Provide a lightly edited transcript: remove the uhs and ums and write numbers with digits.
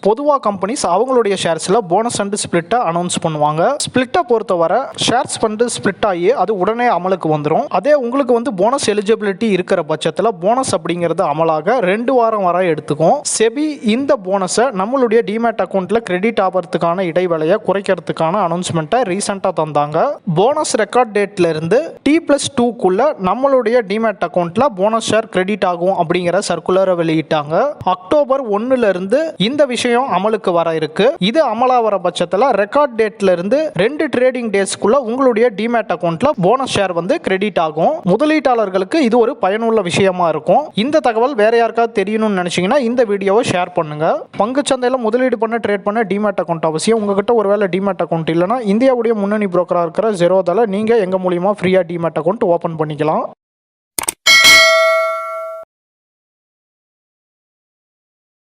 பொதுவாக கம்பெனிஸ் அவங்களுடைய ஷேர்ஸில் bonus and ஸ்பிளிட்டை announce பண்ணுவாங்க. ஸ்பிளிட்டை பொறுத்தவரை ஷேர்ஸ் வந்து ஸ்பிளிட் ஆகி அது உடனே அமலுக்கு வந்துடும். அதே உங்களுக்கு வந்து போனஸ் எலிஜிபிலிட்டி இருக்கிற பட்சத்தில் போனஸ் அப்படிங்கிறது அமலாக 2 வாரம் வரை எடுத்துக்கும். செபி இந்த போனஸை நம்மளுடைய டிமேட் அக்கௌண்ட்ல கிரெடிட் ஆகிறதுக்கான இடைவேளையை குறைக்கிறதுக்கான அனௌன்ஸ்மெண்ட்டை ரீசெண்டாக தந்தாங்க. போனஸ் ரெக்கார்ட் டேட்ல இருந்து T+2க்குள்ள நம்மளுடைய டிமேட் அக்கௌண்ட்ல போனஸ் ஷேர் கிரெடிட் ஆகும் அப்படிங்கிற சர்க்குலரை வெளியிட்டாங்க. அக்டோபர் 1ல இருந்து இந்த விஷயம் அமலுக்கு வர இருக்கு. இது அமலா வர பட்சத்தில் ரெக்கார்ட் டேட்ல இருந்து 2 ட்ரேடிங் டேஸ்க்குள்ள உங்களுடைய டிமேட் அக்கௌண்ட்ல போனஸ் ஷேர் வந்து கிரெடிட் ஆகும். முதலீட்டாளர்களுக்கு இது ஒரு பயனுள்ள விஷயமா இருக்கும். இந்த தகவல் வேற யாருக்காவது தெரியணும்னு நினைச்சீங்கன்னா இந்த வீடியோவை ஷேர் பண்ணுங்க. பங்கு சந்தையில முதலீடு பண்ண ட்ரேட் பண்ண டிமேட் அக்கௌண்ட் அவசியம். உங்ககிட்ட ஒருவேளை டிமேட் அக்கௌண்ட் இல்லைன்னா இந்தியாவுடைய முன்னணி புரோக்கரா இருக்கிற ஜெரோதால நீங்க எங்க மூலியமா ஃப்ரீயா டிமேட் அக்கௌண்ட் ஓபன் பண்ணிக்கலாம்.